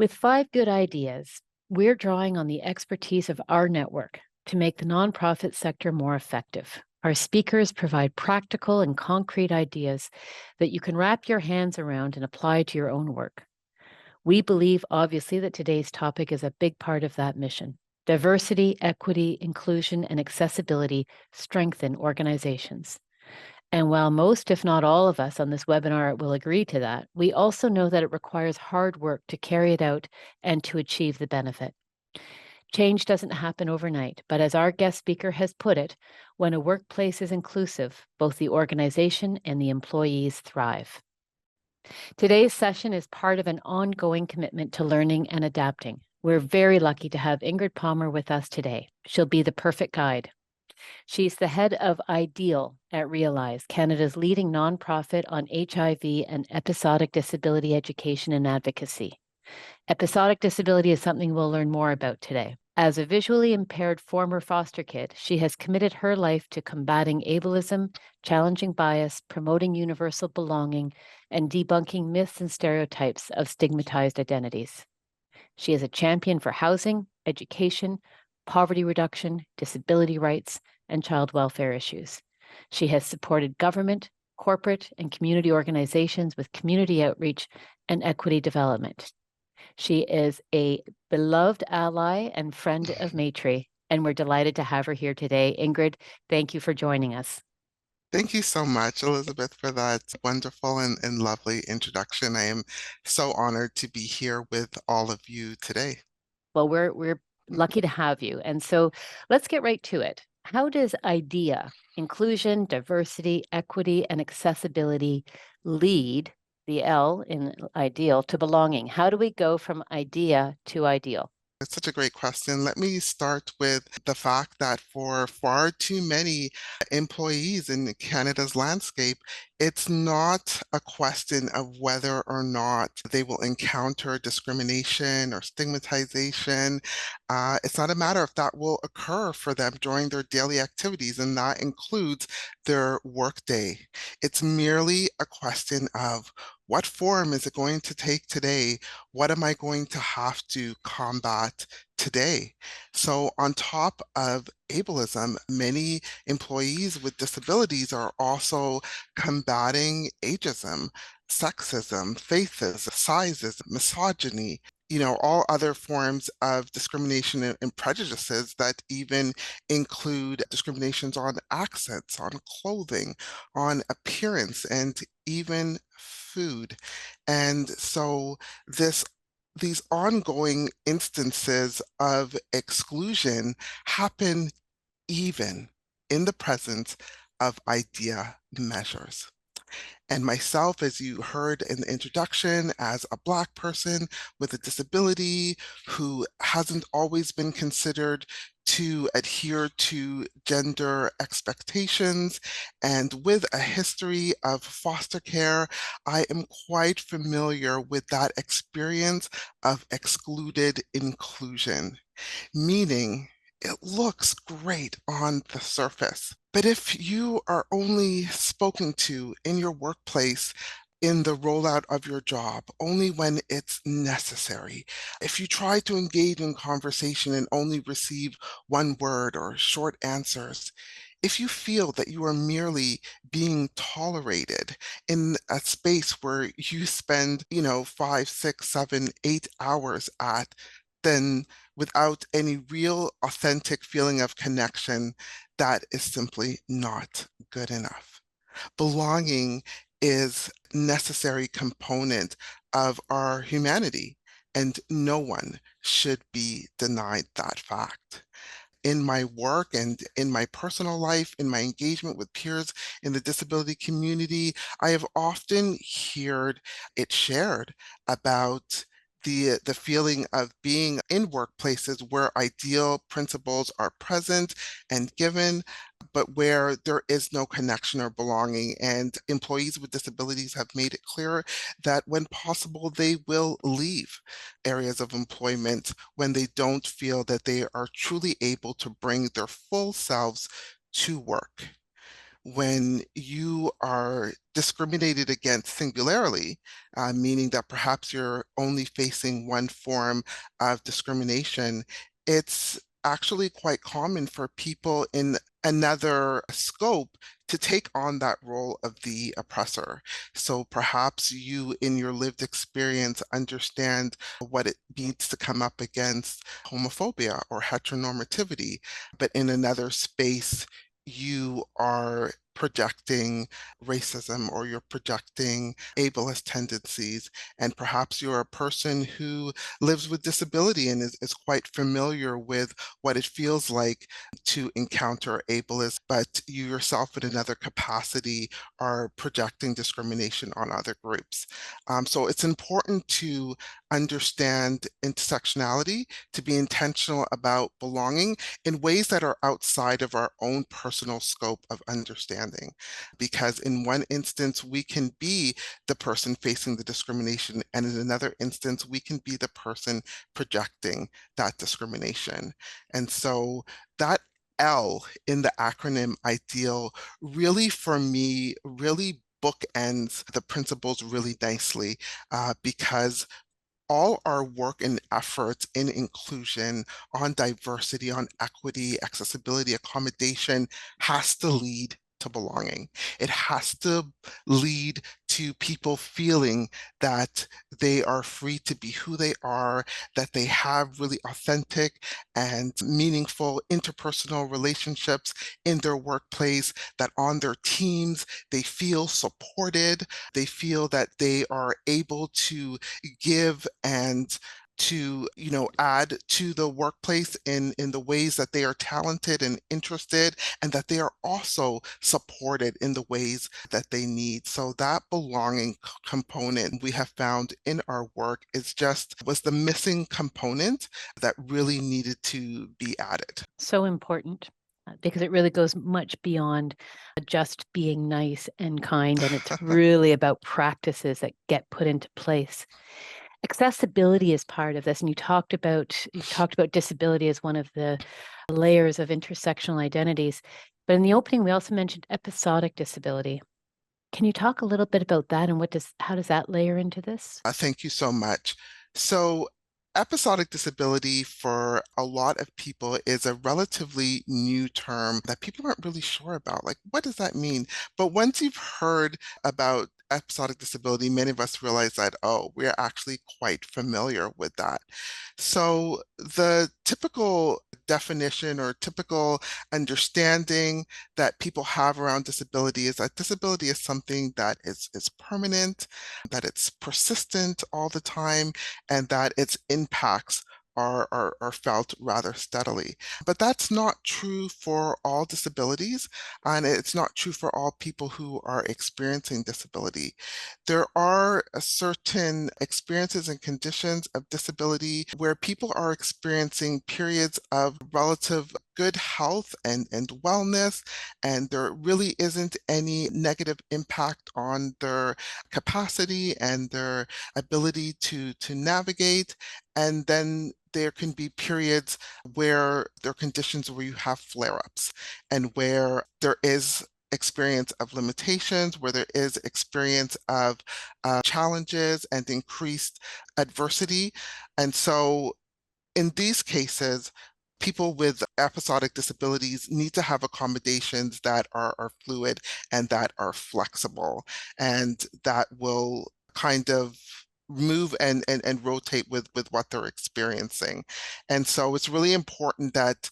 With 5 good ideas, we're drawing on the expertise of our network to make the nonprofit sector more effective. Our speakers provide practical and concrete ideas that you can wrap your hands around and apply to your own work. We believe, obviously, that today's topic is a big part of that mission. Diversity, equity, inclusion, and accessibility strengthen organizations. And while most, if not all of us on this webinar will agree to that, we also know that it requires hard work to carry it out and to achieve the benefit. Change doesn't happen overnight, but as our guest speaker has put it, when a workplace is inclusive, both the organization and the employees thrive. Today's session is part of an ongoing commitment to learning and adapting. We're very lucky to have Ingrid Palmer with us today. She'll be the perfect guide. She's the head of IDEAL at Realize, Canada's leading nonprofit on HIV and episodic disability education and advocacy. Episodic disability is something we'll learn more about today. As a visually impaired former foster kid, she has committed her life to combating ableism, challenging bias, promoting universal belonging, and debunking myths and stereotypes of stigmatized identities. She is a champion for housing, education, poverty reduction, disability rights, and child welfare issues. She has supported government, corporate, and community organizations with community outreach and equity development. She is a beloved ally and friend of Maitri, and we're delighted to have her here today. Ingrid, thank you for joining us. Thank you so much, Elizabeth, for that wonderful and lovely introduction. I am so honored to be here with all of you today. Well, we're lucky to have you. And so let's get right to it. How does IDEA, inclusion, diversity, equity, and accessibility, lead the L in ideal to belonging? How do we go from idea to ideal? It's such a great question. Let me start with the fact that for far too many employees in Canada's landscape, it's not a question of whether or not they will encounter discrimination or stigmatization. It's not a matter if that will occur for them during their daily activities, and that includes their workday. It's merely a question of what form is it going to take today? What am I going to have to combat today? So on top of ableism, many employees with disabilities are also combating ageism, sexism, faithism, sizism, misogyny, all other forms of discrimination and prejudices that even include discriminations on accents, on clothing, on appearance, and even food. And so these ongoing instances of exclusion happen even in the presence of IDEA measures. And myself, as you heard in the introduction, as a Black person with a disability who hasn't always been considered to adhere to gender expectations, and with a history of foster care, I am quite familiar with that experience of excluded inclusion, meaning it looks great on the surface. But if you are only spoken to in your workplace in the rollout of your job, only when it's necessary, if you try to engage in conversation and only receive one word or short answers, if you feel that you are merely being tolerated in a space where you spend, 5, 6, 7, 8 hours at, then without any real authentic feeling of connection, that is simply not good enough. Belonging is a necessary component of our humanity, and no one should be denied that fact. In my work and in my personal life, in my engagement with peers in the disability community, I have often heard it shared about the feeling of being in workplaces where ideal principles are present and given, but where there is no connection or belonging. And employees with disabilities have made it clear that when possible, they will leave areas of employment when they don't feel that they are truly able to bring their full selves to work. when you are discriminated against singularly, meaning that perhaps you're only facing one form of discrimination, it's actually quite common for people in another scope to take on that role of the oppressor. So perhaps you, in your lived experience, understand what it means to come up against homophobia or heteronormativity, but in another space, you are projecting racism or you're projecting ableist tendencies. And perhaps you're a person who lives with disability and is quite familiar with what it feels like to encounter ableism, but you yourself in another capacity are projecting discrimination on other groups. So it's important to understand intersectionality, to be intentional about belonging in ways that are outside of our own personal scope of understanding. Because in one instance, we can be the person facing the discrimination, and in another instance, we can be the person projecting that discrimination. And so that L in the acronym IDEAL really, for me, really bookends the principles really nicely, because all our work and efforts in inclusion, on diversity, on equity, accessibility, accommodation has to lead to belonging. It has to lead to people feeling that they are free to be who they are, that they have really authentic and meaningful interpersonal relationships in their workplace, that on their teams, they feel supported, they feel that they are able to give and to add to the workplace in the ways that they are talented and interested, and that they are also supported in the ways that they need. So that belonging component we have found in our work was the missing component that really needed to be added. So important, because it really goes much beyond just being nice and kind, and it's really about practices that get put into place. Accessibility is part of this, and you've talked about disability as one of the layers of intersectional identities. But in the opening, we also mentioned episodic disability. Can you talk a little bit about that and how does that layer into this? Thank you so much. So, episodic disability for a lot of people is a relatively new term that people aren't really sure about. Like, what does that mean? But once you've heard about episodic disability, many of us realize that, oh, we're actually quite familiar with that. So, the typical definition or typical understanding that people have around disability is that disability is something that is permanent, that it's persistent all the time, and that its impacts are felt rather steadily. But that's not true for all disabilities, and it's not true for all people who are experiencing disability. There are certain experiences and conditions of disability where people are experiencing periods of relative good health and wellness, and there really isn't any negative impact on their capacity and their ability to navigate. And then there can be periods where there are conditions where you have flare-ups and where there is experience of limitations, where there is experience of challenges and increased adversity. And so in these cases, people with episodic disabilities need to have accommodations that are fluid and that are flexible and that will kind of move and rotate with what they're experiencing. And so it's really important that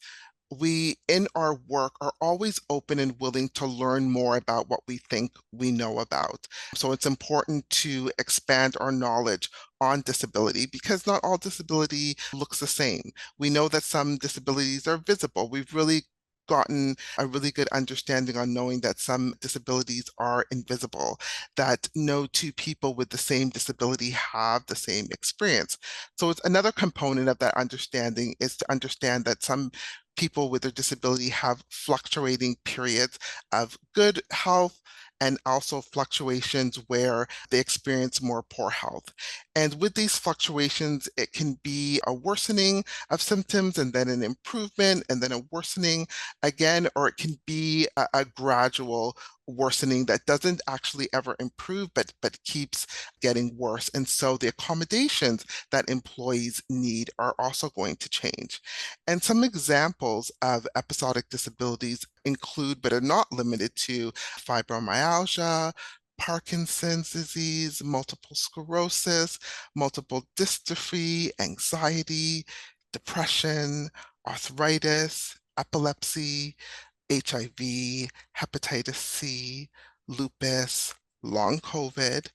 we in our work are always open and willing to learn more about what we think we know about. So it's important to expand our knowledge on disability because not all disability looks the same. We know that some disabilities are visible. We've really gotten a really good understanding on knowing that some disabilities are invisible, that no two people with the same disability have the same experience. So it's another component of that understanding is to understand that some people with their disability have fluctuating periods of good health and also fluctuations where they experience more poor health. And with these fluctuations, it can be a worsening of symptoms and then an improvement and then a worsening again, or it can be a gradual worsening that doesn't actually ever improve, but keeps getting worse. And so the accommodations that employees need are also going to change. And some examples of episodic disabilities include, but are not limited to, fibromyalgia, Parkinson's disease, multiple sclerosis, multiple dystrophy, anxiety, depression, arthritis, epilepsy, HIV, hepatitis C, lupus, long COVID,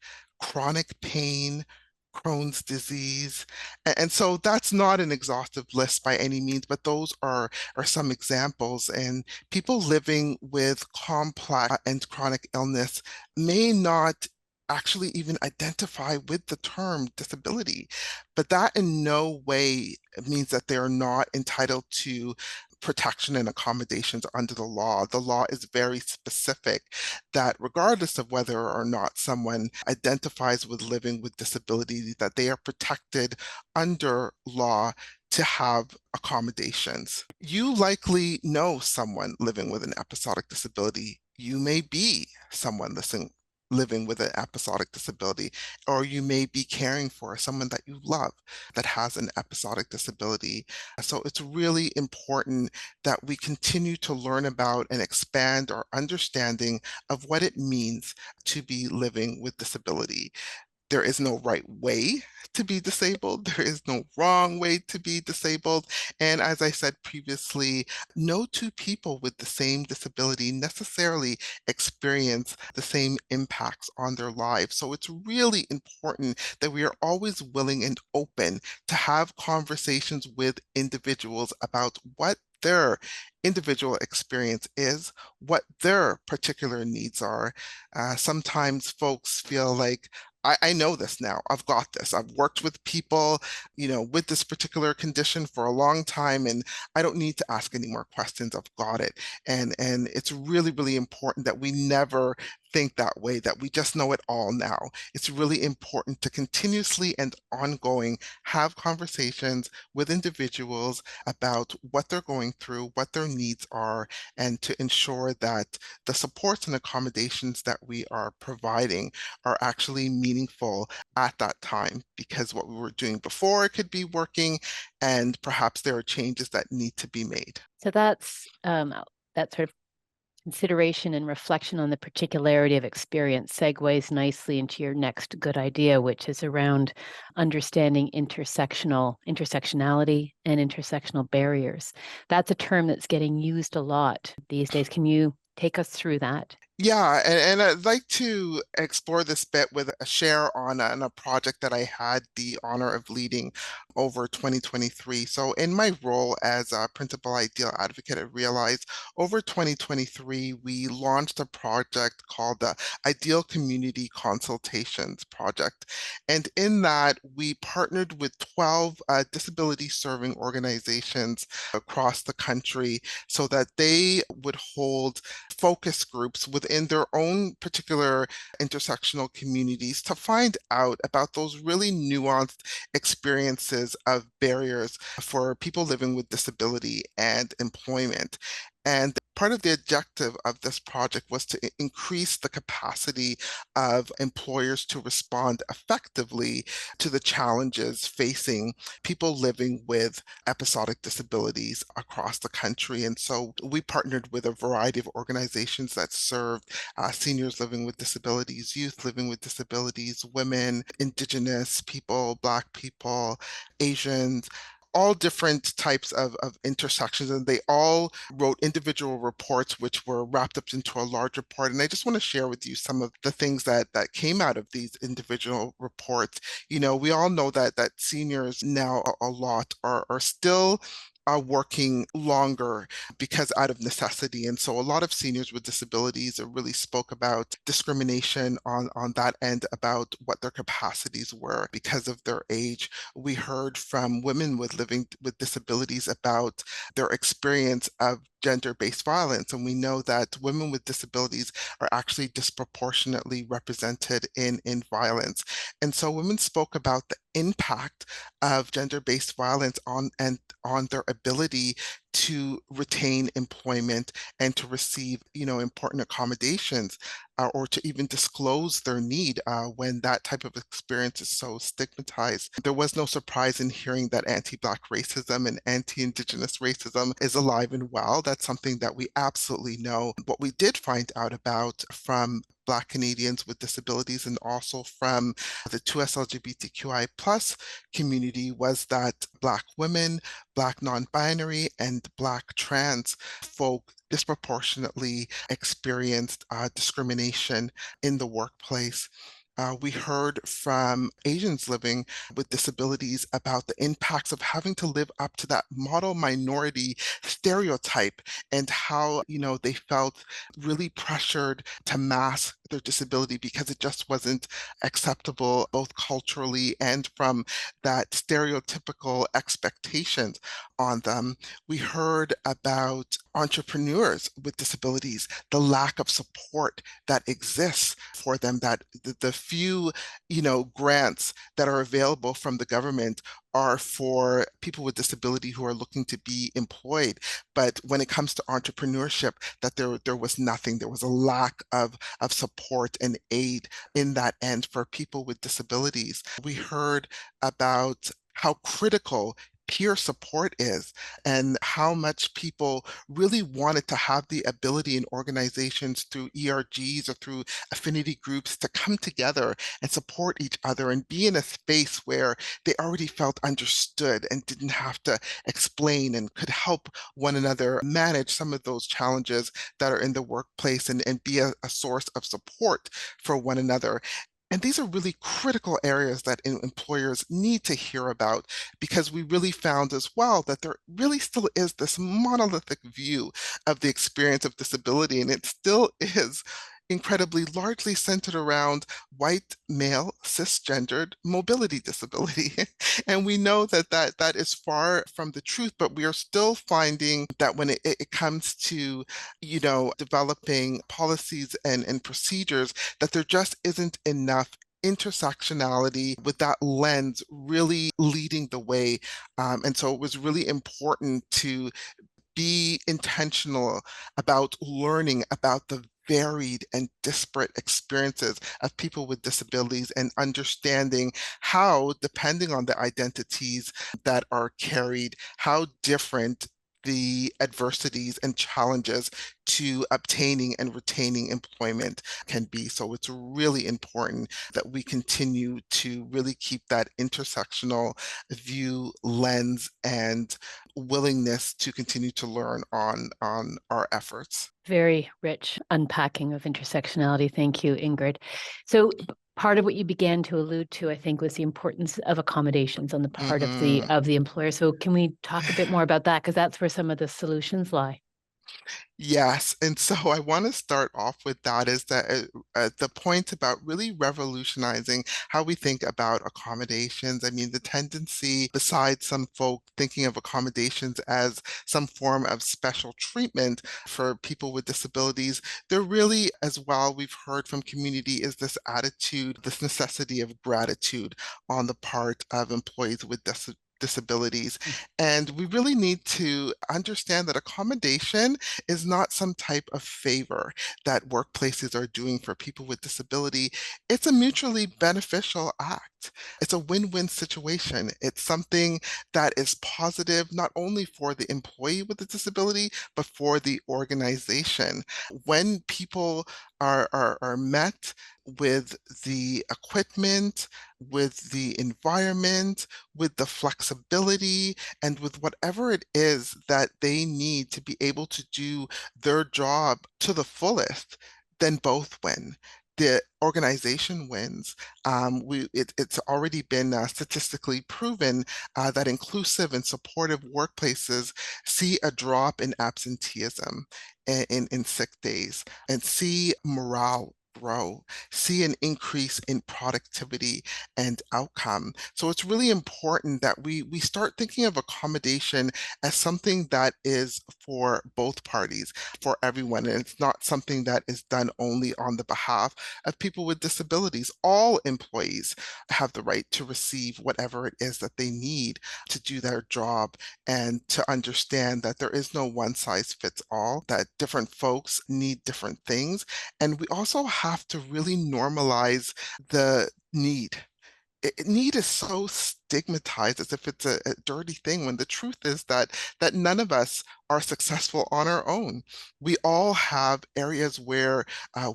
chronic pain, Crohn's disease. And so that's not an exhaustive list by any means, but those are some examples. And people living with complex and chronic illness may not actually even identify with the term disability, but that in no way means that they're not entitled to protection and accommodations under the law. The law is very specific that regardless of whether or not someone identifies with living with disability, that they are protected under law to have accommodations. You likely know someone living with an episodic disability. You may be someone living with an episodic disability, or you may be caring for someone that you love that has an episodic disability. So it's really important that we continue to learn about and expand our understanding of what it means to be living with disability. There is no right way to be disabled. There is no wrong way to be disabled. And as I said previously, no two people with the same disability necessarily experience the same impacts on their lives. So it's really important that we are always willing and open to have conversations with individuals about what their individual experience is, what their particular needs are. Sometimes folks feel like, I know this now. I've got this. I've worked with people, with this particular condition for a long time, and I don't need to ask any more questions. I've got it. And it's really, really important that we never think that way, that we just know it all now. It's really important to continuously and ongoing have conversations with individuals about what they're going through, what their needs are, and to ensure that the supports and accommodations that we are providing are actually meaningful at that time, because what we were doing before could be working, and perhaps there are changes that need to be made. So that's that sort of consideration and reflection on the particularity of experience segues nicely into your next good idea, which is around understanding intersectionality and intersectional barriers. That's a term that's getting used a lot these days. Can you take us through that? Yeah, and I'd like to explore this bit with a share on a project that I had the honor of leading over 2023. So in my role as a principal ideal advocate at Realize, over 2023, we launched a project called the Ideal Community Consultations Project. And in that, we partnered with 12 disability serving organizations across the country so that they would hold focus groups within their own particular intersectional communities to find out about those really nuanced experiences of barriers for people living with disability and employment. And part of the objective of this project was to increase the capacity of employers to respond effectively to the challenges facing people living with episodic disabilities across the country. And so we partnered with a variety of organizations that served seniors living with disabilities, youth living with disabilities, women, Indigenous people, Black people, Asians, all different types of intersections, and they all wrote individual reports which were wrapped up into a larger part. And I just want to share with you some of the things that came out of these individual reports. We all know that seniors now a lot are still working longer because out of necessity. And so a lot of seniors with disabilities really spoke about discrimination on that end about what their capacities were because of their age. We heard from women with living with disabilities about their experience of gender-based violence. And we know that women with disabilities are actually disproportionately represented in violence. And so women spoke about the impact of gender-based violence on their ability to retain employment and to receive, important accommodations, or to even disclose their need when that type of experience is so stigmatized. There was no surprise in hearing that anti-Black racism and anti-Indigenous racism is alive and well. That's something that we absolutely know. What we did find out about from Black Canadians with disabilities and also from the 2S LGBTQI plus community was that Black women, Black non-binary, and Black trans folk disproportionately experienced discrimination in the workplace. We heard from Asians living with disabilities about the impacts of having to live up to that model minority stereotype and how, they felt really pressured to mask their disability because it just wasn't acceptable, both culturally and from that stereotypical expectations on them. We heard about entrepreneurs with disabilities, the lack of support that exists for them, that the few, grants that are available from the government are for people with disability who are looking to be employed. But when it comes to entrepreneurship, that there was nothing. There was a lack of support and aid in that end for people with disabilities. We heard about how critical peer support is and how much people really wanted to have the ability in organizations through ERGs or through affinity groups to come together and support each other and be in a space where they already felt understood and didn't have to explain and could help one another manage some of those challenges that are in the workplace and be a source of support for one another. And these are really critical areas that employers need to hear about because we really found as well that there really still is this monolithic view of the experience of disability, and it still is incredibly largely centered around white male cisgendered mobility disability. And we know that is far from the truth, but we are still finding that when it comes to, developing policies and procedures, that there just isn't enough intersectionality with that lens really leading the way. And so it was really important to be intentional about learning about the varied and disparate experiences of people with disabilities and understanding how, depending on the identities that are carried, how different the adversities and challenges to obtaining and retaining employment can be. So it's really important that we continue to really keep that intersectional view, lens, and willingness to continue to learn on our efforts. Very rich unpacking of intersectionality. Thank you, Ingrid. So part of what you began to allude to, I think, was the importance of accommodations on the part of the employer. So can we talk a bit more about that? Because that's where some of the solutions lie. Yes, and so I want to start off with that is that the point about really revolutionizing how we think about accommodations. I mean, the tendency, besides some folk thinking of accommodations as some form of special treatment for people with disabilities, there really, as well, we've heard from community, is this attitude, this necessity of gratitude on the part of employees with disabilities. And we really need to understand that accommodation is not some type of favor that workplaces are doing for people with disability. It's a mutually beneficial act. It's a win-win situation. It's something that is positive not only for the employee with the disability, but for the organization. When people are met with the equipment, with the environment, with the flexibility, and with whatever it is that they need to be able to do their job to the fullest, then both win. the organization wins. It's already been statistically proven that inclusive and supportive workplaces see a drop in absenteeism, in sick days, and see morale grow, see an increase in productivity and outcome. So it's really important that we start thinking of accommodation as something that is for both parties, for everyone, and it's not something that is done only on the behalf of people with disabilities. All employees have the right to receive whatever it is that they need to do their job, and to understand that there is no one size fits all, that different folks need different things. And we also have to really normalize the need. Need is so stigmatized as if it's a dirty thing, when the truth is that none of us are successful on our own. We all have areas where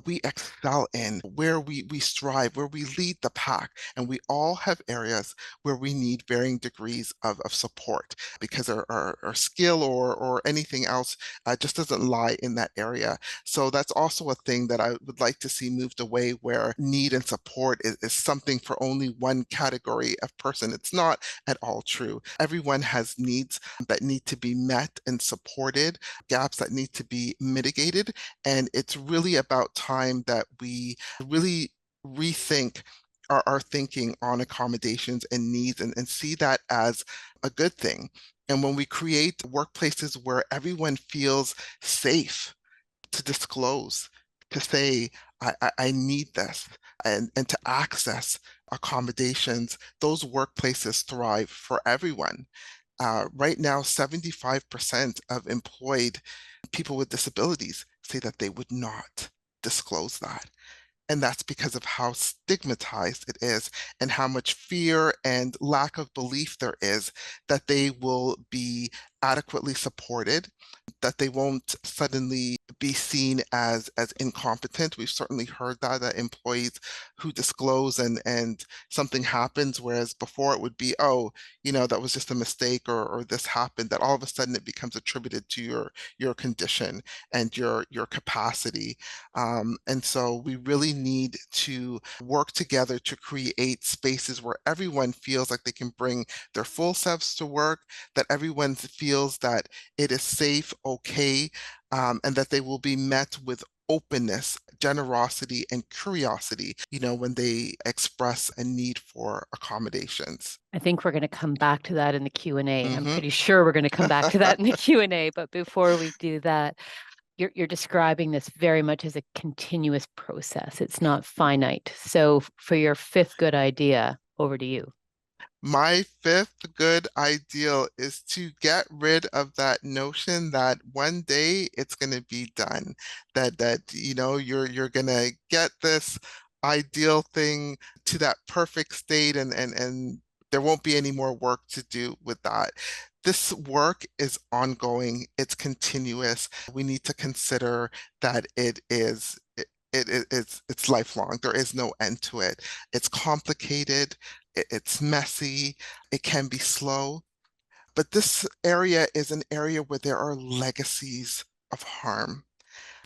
we excel in, where we strive, where we lead the pack, and we all have areas where we need varying degrees of support, because our skill or anything else just doesn't lie in that area. So that's also a thing that I would like to see moved away, where need and support is something for only one category of person. It's not at all true. Everyone has needs that need to be met and supported, gaps that need to be mitigated. And it's really about time that we really rethink our thinking on accommodations and needs, and see that as a good thing. And when we create workplaces where everyone feels safe to disclose, to say, I need this, and to access accommodations, those workplaces thrive for everyone. Right now, 75% of employed people with disabilities say that they would not disclose that. And that's because of how stigmatized it is, and how much fear and lack of belief there is that they will be adequately supported, that they won't suddenly be seen as incompetent. We've certainly heard that employees who disclose and something happens, whereas before it would be, oh, that was just a mistake, or this happened, that all of a sudden it becomes attributed to your condition and your capacity. And so we really need to work together to create spaces where everyone feels like they can bring their full selves to work, that everyone feels that it is safe, okay, and that they will be met with openness, generosity, and curiosity, when they express a need for accommodations. I think we're going to come back to that in the Q&A. I'm Hmm. pretty sure we're going to come back to that in the Q&A, but before we do that, you're describing this very much as a continuous process. It's not finite. So for your fifth good idea, over to you. My fifth good ideal is to get rid of that notion that one day it's going to be done, that you're going to get this ideal thing to that perfect state, and there won't be any more work to do with that. This work is ongoing, it's continuous. We need to consider that it's lifelong. There is no end to it. It's complicated, it's messy, it can be slow, but this area is an area where there are legacies of harm.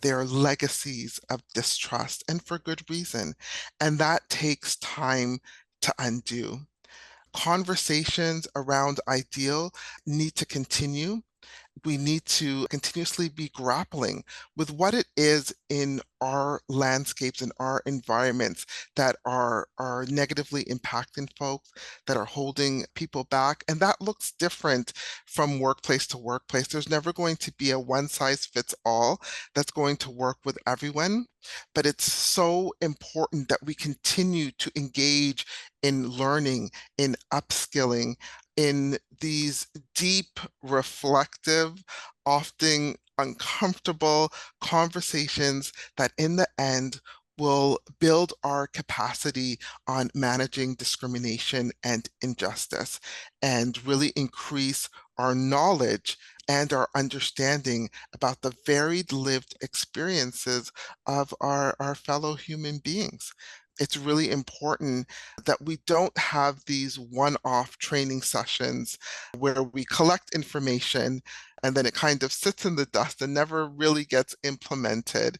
There are legacies of distrust, and for good reason. And that takes time to undo. Conversations around ideal need to continue. We need to continuously be grappling with what it is in our landscapes and our environments that are negatively impacting folks, that are holding people back. And that looks different from workplace to workplace. There's never going to be a one size fits all that's going to work with everyone. But it's so important that we continue to engage in learning, in upskilling, in these deep, reflective, often uncomfortable conversations that in the end will build our capacity on managing discrimination and injustice, and really increase our knowledge and our understanding about the varied lived experiences of our fellow human beings. It's really important that we don't have these one-off training sessions where we collect information and then it kind of sits in the dust and never really gets implemented.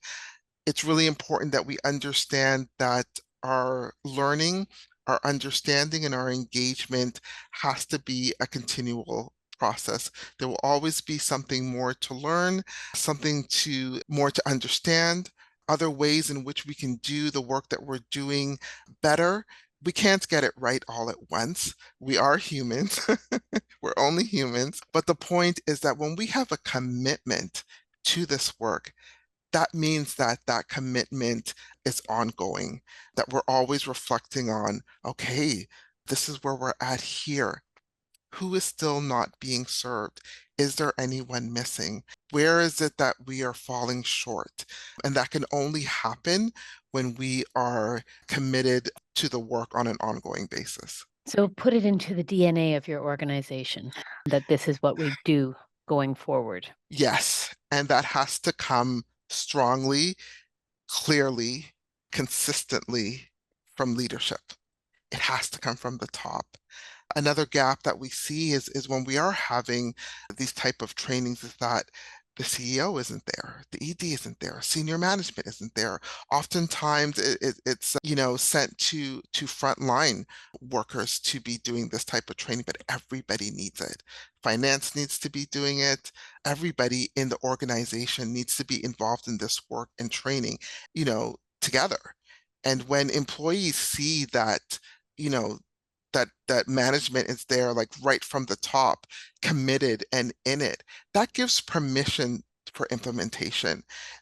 It's really important that we understand that our learning, our understanding, and our engagement has to be a continual process. There will always be something more to learn, something to more to understand, other ways in which we can do the work that we're doing better. We can't get it right all at once. We are humans. We're only humans. But the point is that when we have a commitment to this work, that means that that commitment is ongoing, that we're always reflecting on, okay, this is where we're at here. Who is still not being served? Is there anyone missing? Where is it that we are falling short? And that can only happen when we are committed to the work on an ongoing basis. So put it into the DNA of your organization that this is what we do going forward. Yes, and that has to come strongly, clearly, consistently from leadership. It has to come from the top. Another gap that we see is when we are having these type of trainings is that the CEO isn't there, the ED isn't there, senior management isn't there. Oftentimes it's sent to frontline workers to be doing this type of training, but everybody needs it. Finance needs to be doing it. Everybody in the organization needs to be involved in this work and training, together. And when employees see that, you know, that management is there like right from the top, committed and in it, that gives permission for implementation.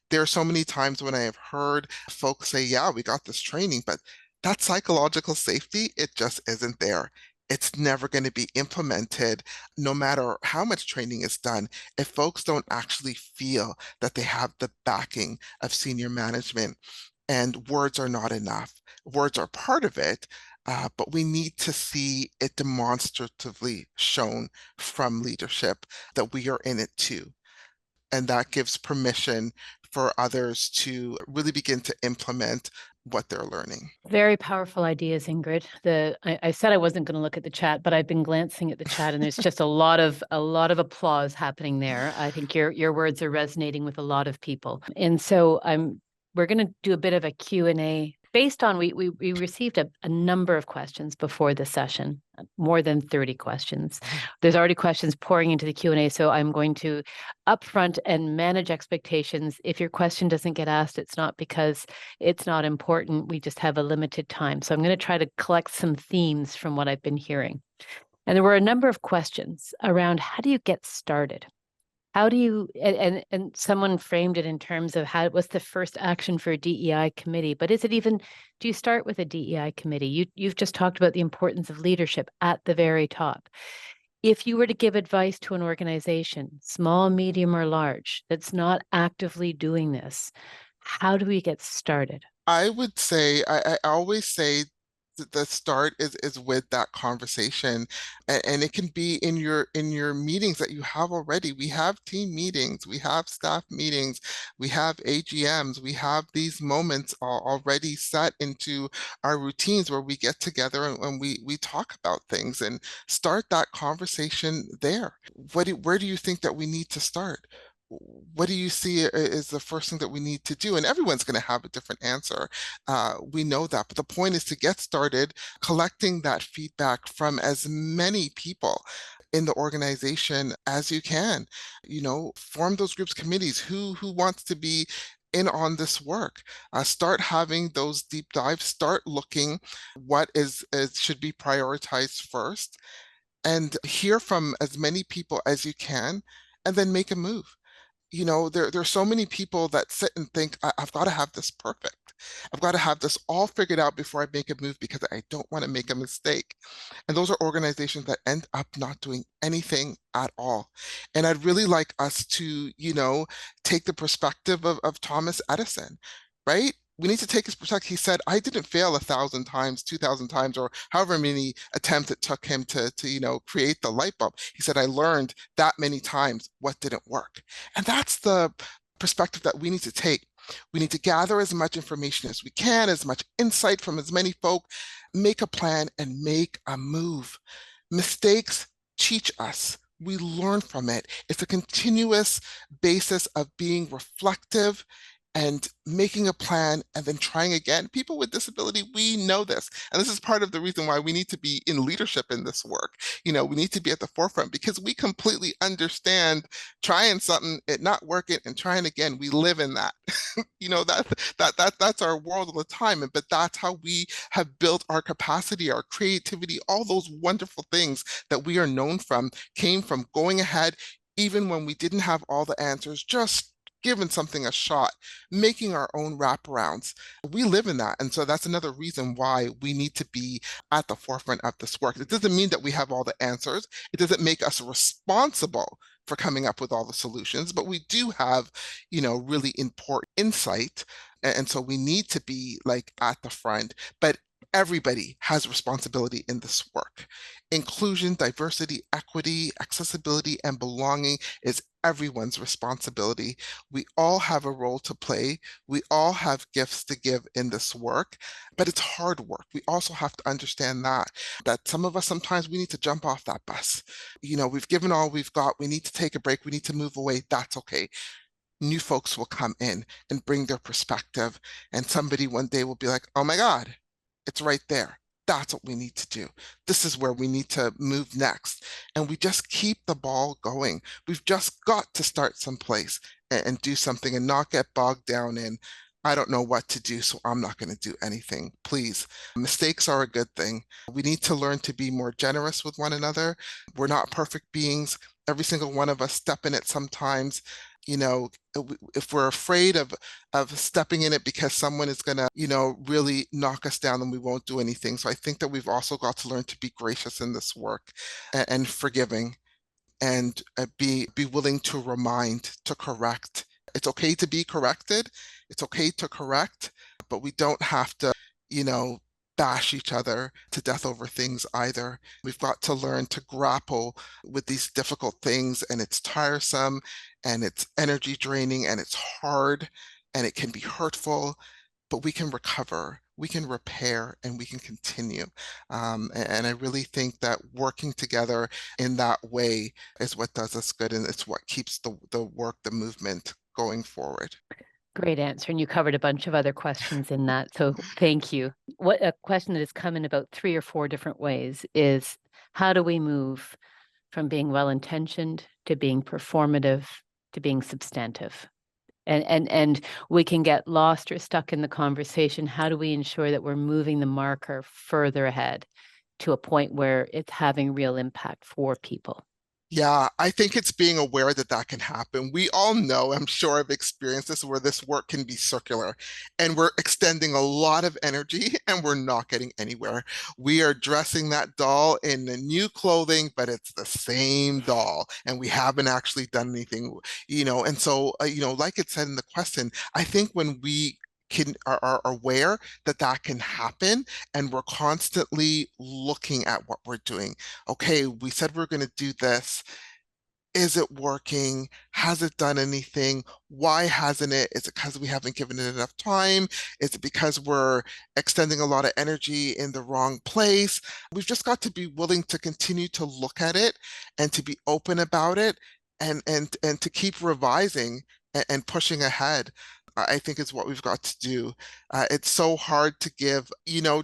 There are so many times when I have heard folks say, yeah, we got this training, but that psychological safety, it just isn't there. It's never going to be implemented, no matter how much training is done, if folks don't actually feel that they have the backing of senior management. And words are not enough. Words are part of it, but we need to see it demonstratively shown from leadership that we are in it too. And that gives permission for others to really begin to implement what they're learning. Very powerful ideas, Ingrid. I said I wasn't going to look at the chat, but I've been glancing at the chat, and there's just a lot of applause happening there. I think your words are resonating with a lot of people, and so we're going to do a bit of a Q&A based on we received a number of questions before the session, more than 30 questions. There's already questions pouring into the Q&A, so I'm going to upfront and manage expectations. If your question doesn't get asked, it's not because it's not important. We just have a limited time. So I'm going to try to collect some themes from what I've been hearing. And there were a number of questions around how do you get started? How do you, and someone framed it in terms of what's the first action for a DEI committee, but is it even, do you start with a DEI committee? You've just talked about the importance of leadership at the very top. If you were to give advice to an organization, small, medium, or large, that's not actively doing this, how do we get started? I would say, I always say that the start is with that conversation. And it can be in your meetings that you have already. We have team meetings, we have staff meetings, we have AGMs, we have these moments already set into our routines where we get together and we talk about things and start that conversation there. Where do you think that we need to start? What do you see is the first thing that we need to do? And everyone's going to have a different answer. We know that. But the point is to get started collecting that feedback from as many people in the organization as you can. Form those groups, committees. Who wants to be in on this work? Start having those deep dives. Start looking what is should be prioritized first, and hear from as many people as you can, and then make a move. There's so many people that sit and think, I've got to have this perfect. I've got to have this all figured out before I make a move because I don't want to make a mistake. And those are organizations that end up not doing anything at all. And I'd really like us to, take the perspective of Thomas Edison, right? We need to take his perspective. He said, I didn't fail 1,000 times, 2,000 times, or however many attempts it took him to create the light bulb. He said, I learned that many times what didn't work. And that's the perspective that we need to take. We need to gather as much information as we can, as much insight from as many folk, make a plan and make a move. Mistakes teach us. We learn from it. It's a continuous basis of being reflective and making a plan and then trying again. People with disability, we know this. And this is part of the reason why we need to be in leadership in this work. We need to be at the forefront because we completely understand trying something, it not working, and trying again. We live in that. That's our world all the time. But that's how we have built our capacity, our creativity, all those wonderful things that we are known from came from going ahead, even when we didn't have all the answers, just giving something a shot, making our own wraparounds. We live in that. And so that's another reason why we need to be at the forefront of this work. It doesn't mean that we have all the answers. It doesn't make us responsible for coming up with all the solutions, but we do have, really important insight. And so we need to be like at the front. But everybody has responsibility in this work. Inclusion, diversity, equity, accessibility, and belonging is everyone's responsibility. We all have a role to play. We all have gifts to give in this work, but it's hard work. We also have to understand that some of us, sometimes we need to jump off that bus. We've given all we've got. We need to take a break. We need to move away. That's okay. New folks will come in and bring their perspective, and somebody one day will be like, oh my God, it's right there. That's what we need to do. This is where we need to move next. And we just keep the ball going. We've just got to start someplace and do something and not get bogged down in, I don't know what to do, so I'm not going to do anything. Please, mistakes are a good thing. We need to learn to be more generous with one another. We're not perfect beings. Every single one of us step in it sometimes. If we're afraid of stepping in it because someone is gonna, really knock us down, then we won't do anything. So I think that we've also got to learn to be gracious in this work and forgiving, and be willing to remind, to correct. It's okay to be corrected. It's okay to correct, but we don't have to, you know, bash each other to death over things either. We've got to learn to grapple with these difficult things, and it's tiresome, and it's energy draining, and it's hard, and it can be hurtful, but we can recover, we can repair, and we can continue. And I really think that working together in that way is what does us good, and it's what keeps the work, the movement going forward. Great answer. And you covered a bunch of other questions in that. So thank you. What a question that has come in about 3 or 4 different ways is, how do we move from being well-intentioned to being performative to being substantive? And we can get lost or stuck in the conversation. How do we ensure that we're moving the marker further ahead to a point where it's having real impact for people? Yeah, I think it's being aware that that can happen. We all know, I'm sure I've experienced this, where this work can be circular and we're extending a lot of energy and we're not getting anywhere. We are dressing that doll in the new clothing, but it's the same doll and we haven't actually done anything, And so, like it said in the question, I think when we are aware that that can happen, and we're constantly looking at what we're doing. Okay, we said we're going to do this. Is it working? Has it done anything? Why hasn't it? Is it because we haven't given it enough time? Is it because we're extending a lot of energy in the wrong place? We've just got to be willing to continue to look at it and to be open about it, and to keep revising and pushing ahead. I think is what we've got to do. It's so hard to give,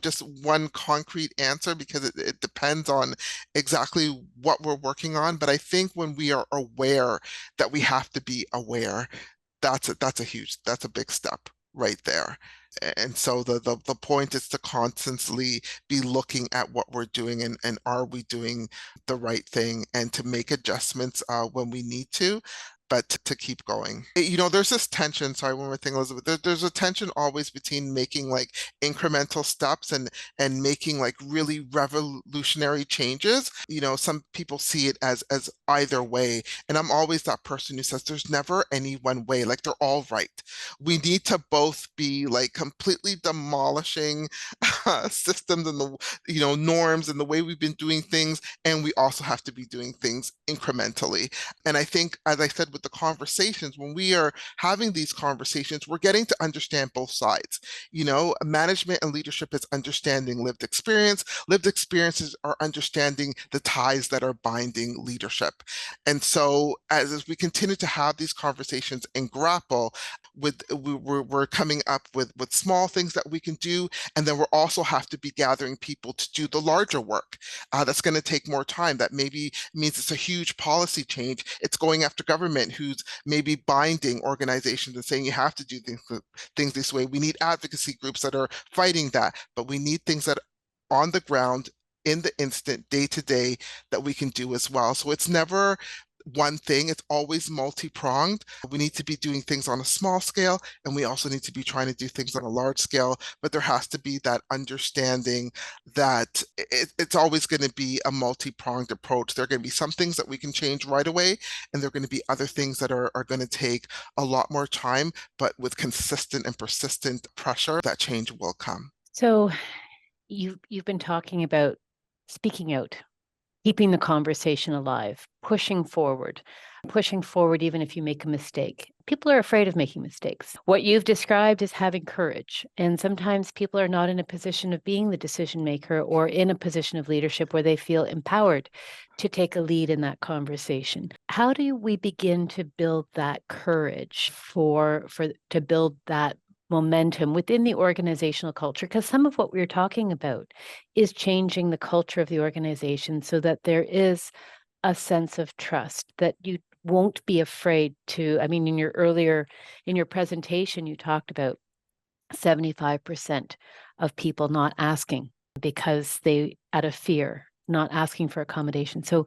just one concrete answer because it depends on exactly what we're working on. But I think when we are aware that we have to be aware, that's a big step right there. And so the point is to constantly be looking at what we're doing, and are we doing the right thing, and to make adjustments when we need to, but to keep going. There's this tension. Sorry, one more thing, Elizabeth. There's a tension always between making like incremental steps and making like really revolutionary changes. Some people see it as either way, and I'm always that person who says there's never any one way. Like they're all right. We need to both be like completely demolishing systems and the norms and the way we've been doing things, and we also have to be doing things incrementally. And I think, as I said, with the conversations, when we are having these conversations, we're getting to understand both sides. Management and leadership is understanding lived experience. Lived experiences are understanding the ties that are binding leadership. And so as we continue to have these conversations and grapple with, we're coming up with small things that we can do, and then we'll also have to be gathering people to do the larger work. That's going to take more time. That maybe means it's a huge policy change. It's going after government who's maybe binding organizations and saying you have to do things this way. We need advocacy groups that are fighting that, but we need things that are on the ground, in the instant, day to day, that we can do as well. So it's never one thing, it's always multi-pronged. We need to be doing things on a small scale, and we also need to be trying to do things on a large scale. But there has to be that understanding that it's always going to be a multi-pronged approach. There are going to be some things that we can change right away, and there are going to be other things that are going to take a lot more time, but with consistent and persistent pressure, that change will come. So you've been talking about speaking out, keeping the conversation alive, pushing forward even if you make a mistake. People are afraid of making mistakes. What you've described is having courage. And sometimes people are not in a position of being the decision maker or in a position of leadership where they feel empowered to take a lead in that conversation. How do we begin to build that courage to build that momentum within the organizational culture? Because some of what we're talking about is changing the culture of the organization so that there is a sense of trust, that you won't be afraid to, I mean, in your presentation, you talked about 75% of people not asking because out of fear, not asking for accommodation. So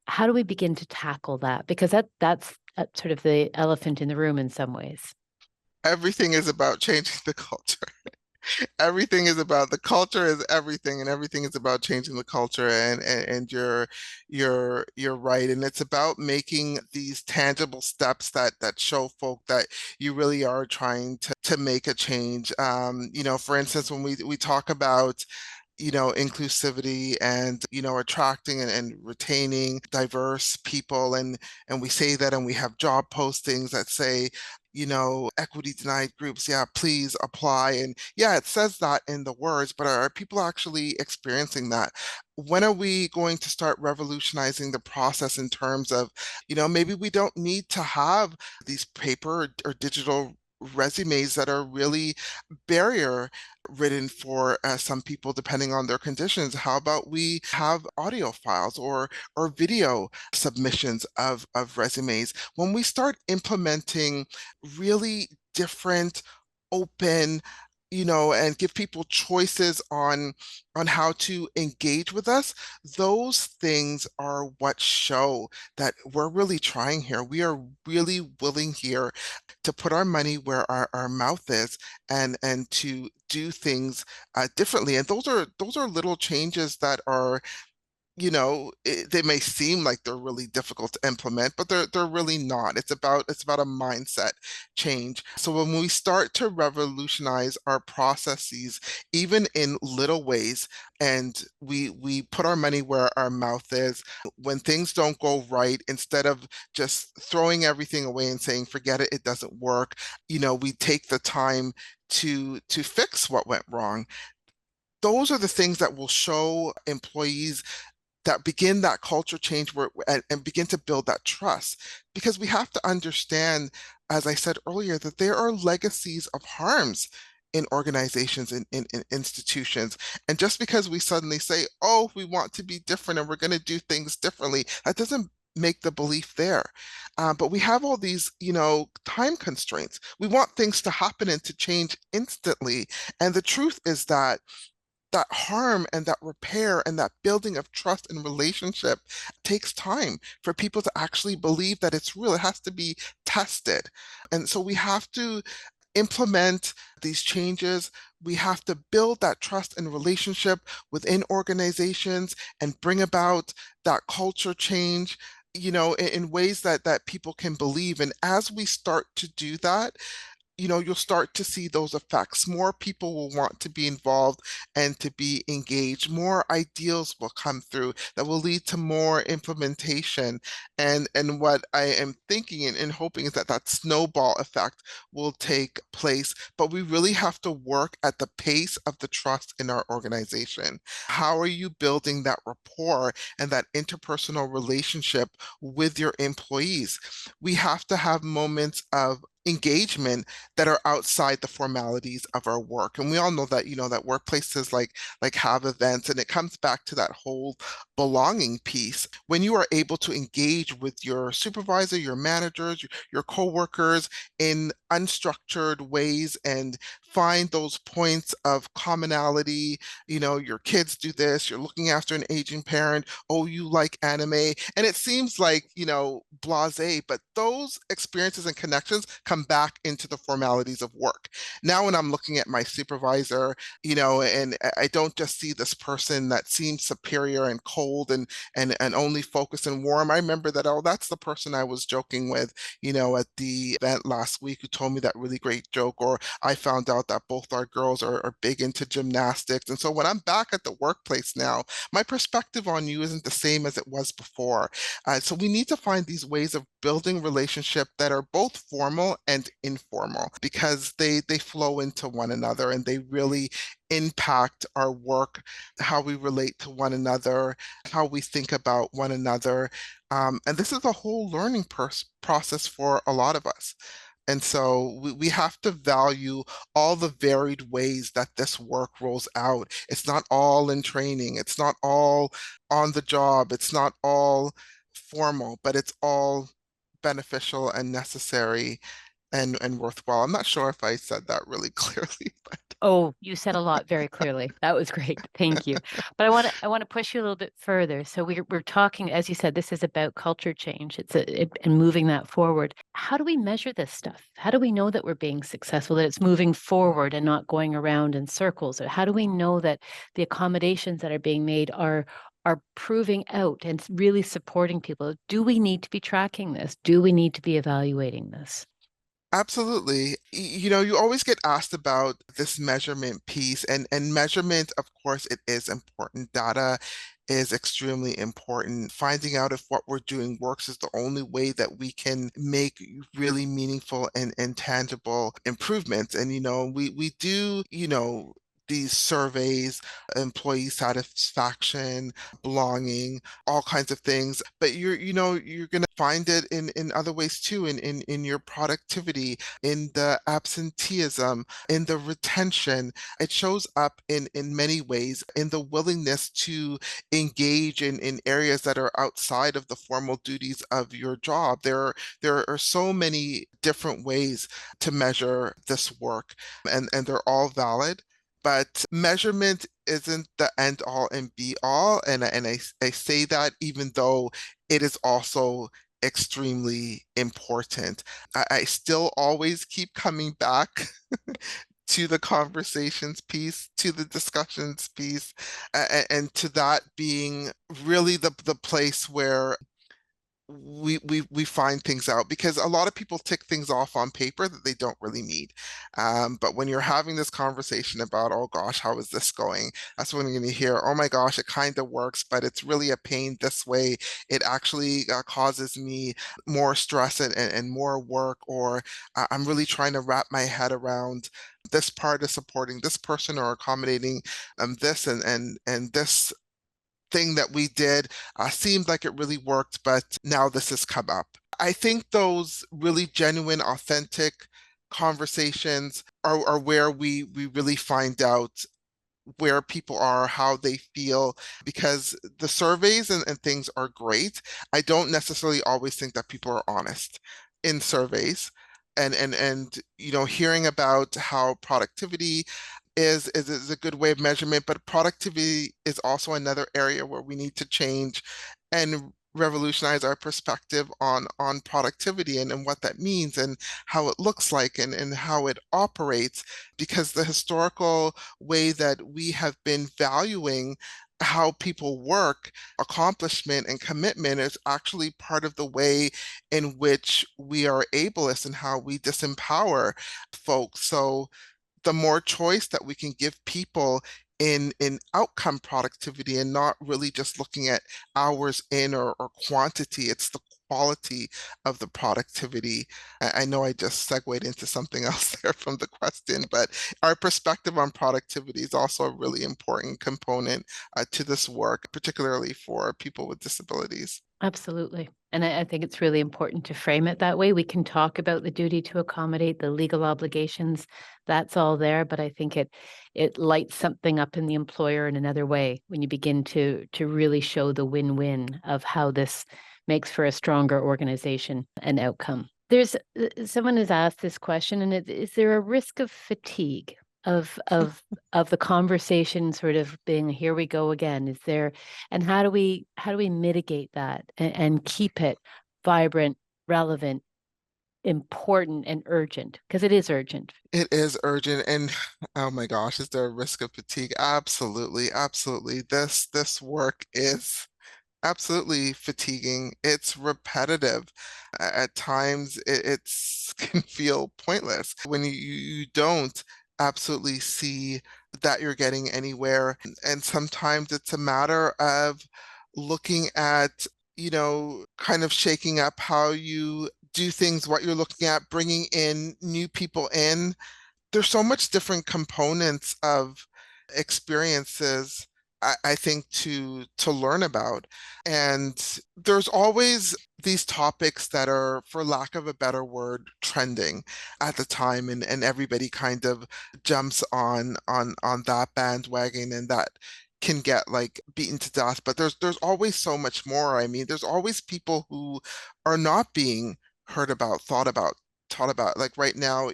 how do we begin to tackle that? Because that's sort of the elephant in the room in some ways. Everything is about changing the culture. Everything is about the culture is everything, and everything is about changing the culture. And you're right. And it's about making these tangible steps that show folk that you really are trying to make a change. For instance, when we talk about inclusivity and, attracting and retaining diverse people. And we say that, and we have job postings that say, equity denied groups, yeah, please apply. And yeah, it says that in the words, but are people actually experiencing that? When are we going to start revolutionizing the process in terms of, maybe we don't need to have these paper or digital resumes that are really barrier ridden for some people depending on their conditions? How about we have audio files or video submissions of resumes? When we start implementing really different, open, and give people choices on how to engage with us, those things are what show that we're really trying here. We are really willing here to put our money where our mouth is, and to do things differently. And those are little changes that are, they may seem like they're really difficult to implement, but they're really not. It's about a mindset change. So when we start to revolutionize our processes, even in little ways, and we put our money where our mouth is, when things don't go right, instead of just throwing everything away and saying, forget it, it doesn't work, we take the time to fix what went wrong. Those are the things that will show employees, that begin that culture change and begin to build that trust. Because we have to understand, as I said earlier, that there are legacies of harms in organizations and in institutions. And just because we suddenly say, oh, we want to be different and we're going to do things differently, that doesn't make the belief there. But we have all these, time constraints. We want things to happen and to change instantly. And the truth is that harm and that repair and that building of trust and relationship takes time for people to actually believe that it's real. It has to be tested. And so we have to implement these changes. We have to build that trust and relationship within organizations and bring about that culture change, in ways that people can believe. And as we start to do that, you'll start to see those effects. More people will want to be involved and to be engaged. More ideals will come through that will lead to more implementation. And what I am thinking and hoping is that that snowball effect will take place. But we really have to work at the pace of the trust in our organization. How are you building that rapport and that interpersonal relationship with your employees? We have to have moments of engagement that are outside the formalities of our work. And we all know that, that workplaces like have events, and it comes back to that whole belonging piece. When you are able to engage with your supervisor, your managers, your coworkers in unstructured ways and find those points of commonality, your kids do this, you're looking after an aging parent, oh, you like anime, and it seems like, blasé, but those experiences and connections come back into the formalities of work. Now, when I'm looking at my supervisor, and I don't just see this person that seems superior and cold and only focused and warm. I remember that, oh, that's the person I was joking with, at the event last week who told me that really great joke, or I found out that both our girls are big into gymnastics. And so when I'm back at the workplace now, my perspective on you isn't the same as it was before. So we need to find these ways of building relationship that are both formal and informal, because they flow into one another and they really impact our work, how we relate to one another, how we think about one another. And this is a whole learning process for a lot of us. And so we have to value all the varied ways that this work rolls out. It's not all in training. It's not all on the job. It's not all formal, but it's all beneficial and necessary and worthwhile. I'm not sure if I said that really clearly, but Oh, you said a lot very clearly. That was great. Thank you. But I want to push you a little bit further. So we're talking, as you said, this is about culture change. And moving that forward. How do we measure this stuff? How do we know that we're being successful, that it's moving forward and not going around in circles? Or how do we know that the accommodations that are being made are proving out and really supporting people? Do we need to be tracking this? Do we need to be evaluating this? absolutely. You always get asked about this measurement piece, and measurement, of course, it is important. Data is extremely important. Finding out if what we're doing works is the only way that we can make really meaningful and tangible improvements. And we do, these surveys, employee satisfaction, belonging, all kinds of things. But you're gonna find it in other ways too, in your productivity, in the absenteeism, in the retention. It shows up in many ways, in the willingness to engage in areas that are outside of the formal duties of your job. There are so many different ways to measure this work, and they're all valid. But measurement isn't the end all and be all. And I say that even though it is also extremely important. I still always keep coming back to the conversations piece, to the discussions piece, and to that being really the place where we find things out, because a lot of people tick things off on paper that they don't really need. But when you're having this conversation about, oh gosh, how is this going? That's when you're going to hear, oh my gosh, it kind of works, but it's really a pain this way. It actually causes me more stress and more work, or I'm really trying to wrap my head around this part of supporting this person or accommodating this and this thing that we did seemed like it really worked, but now this has come up. I think those really genuine, authentic conversations are where we really find out where people are, how they feel, because the surveys and things are great. I don't necessarily always think that people are honest in surveys. And hearing about how productivity is a good way of measurement, but productivity is also another area where we need to change and revolutionize our perspective on productivity and what that means and how it looks like and how it operates, because the historical way that we have been valuing how people work, accomplishment and commitment is actually part of the way in which we are ableist and how we disempower folks. So the more choice that we can give people in outcome productivity and not really just looking at hours in or quantity, it's the quality of the productivity. I know I just segued into something else there from the question, but our perspective on productivity is also a really important component to this work, particularly for people with disabilities. Absolutely. And I think it's really important to frame it that way. We can talk about the duty to accommodate, the legal obligations, that's all there, but I think it lights something up in the employer in another way when you begin to really show the win-win of how this makes for a stronger organization and outcome. There's someone has asked this question, and is there a risk of fatigue of the conversation sort of being here we go again? Is there, and how do we mitigate that and keep it vibrant, relevant, important, and urgent? Because it is urgent. It is urgent, and oh my gosh, is there a risk of fatigue? Absolutely, absolutely. This work is absolutely fatiguing. It's repetitive. At times, it's can feel pointless when you don't absolutely see that you're getting anywhere. And sometimes it's a matter of looking at, kind of shaking up how you do things, what you're looking at, bringing in new people in. There's so much different components of experiences I think to learn about. And there's always these topics that are, for lack of a better word, trending at the time, and everybody kind of jumps on that bandwagon, and that can get like beaten to death. But there's always so much more. I mean, there's always people who are not being heard about, thought about, taught about. Like right now,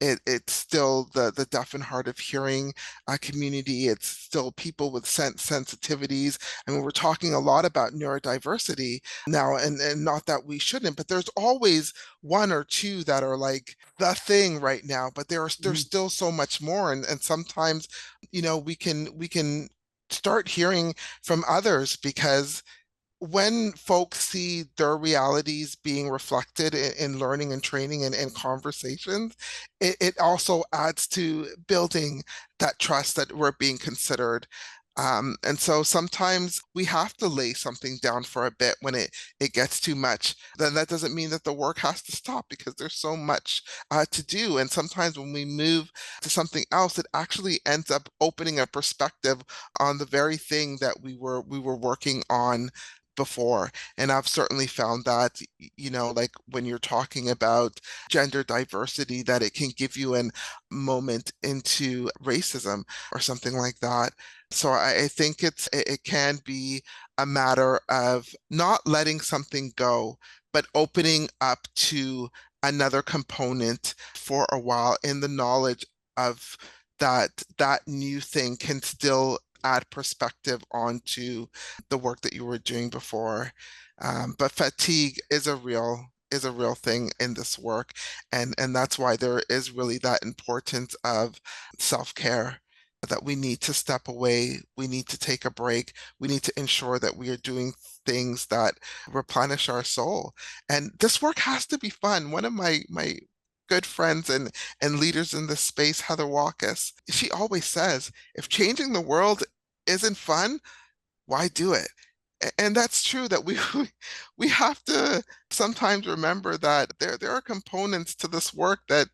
it's still the deaf and hard of hearing community. It's still people with sensitivities. I mean, we're talking a lot about neurodiversity now, and not that we shouldn't, but there's always one or two that are like the thing right now. But there's Mhm. still so much more, and sometimes, we can start hearing from others, because when folks see their realities being reflected in learning and training and conversations, it also adds to building that trust that we're being considered. And so sometimes we have to lay something down for a bit when it gets too much. Then that doesn't mean that the work has to stop, because there's so much to do. And sometimes when we move to something else, it actually ends up opening a perspective on the very thing that we were working on before. And I've certainly found that, like when you're talking about gender diversity, that it can give you a moment into racism or something like that. So I think it can be a matter of not letting something go, but opening up to another component for a while, in the knowledge of that new thing can still add perspective onto the work that you were doing before. But fatigue is a real thing in this work, and that's why there is really that importance of self-care. That we need to step away, we need to take a break, we need to ensure that we are doing things that replenish our soul. And this work has to be fun. One of my good friends and leaders in this space, Heather Walkus, she always says, if changing the world isn't fun, why do it? And that's true, that we we have to sometimes remember that there are components to this work that,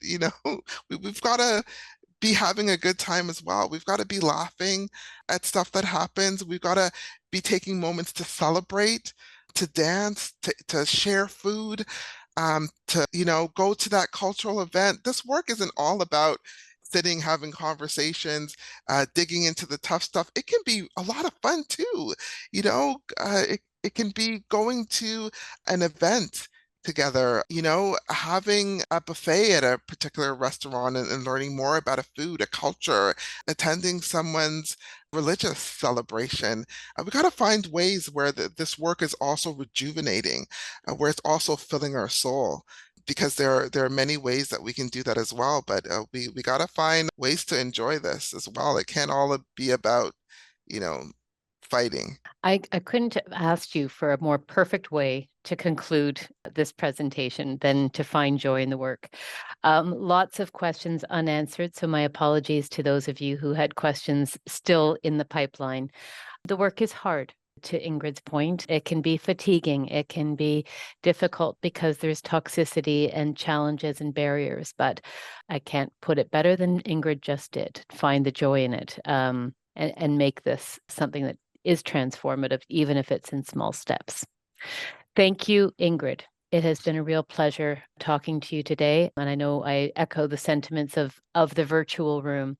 we've got to be having a good time as well. We've got to be laughing at stuff that happens. We've got to be taking moments to celebrate, to dance, to share food, to, go to that cultural event. This work isn't all about sitting, having conversations, digging into the tough stuff. It can be a lot of fun too. It can be going to an event together, having a buffet at a particular restaurant, and learning more about a food, a culture, attending someone's religious celebration. We got to find ways where this work is also rejuvenating, where it's also filling our soul. Because there are many ways that we can do that as well, but we got to find ways to enjoy this as well. It can't all be about, you know, fighting. I couldn't have asked you for a more perfect way to conclude this presentation than to find joy in the work. Lots of questions unanswered, so my apologies to those of you who had questions still in the pipeline. The work is hard. To Ingrid's point, it can be fatiguing. It can be difficult because there's toxicity and challenges and barriers, but I can't put it better than Ingrid just did. Find the joy in it, and make this something that is transformative, even if it's in small steps. Thank you, Ingrid. It has been a real pleasure talking to you today, and I know I echo the sentiments of the virtual room.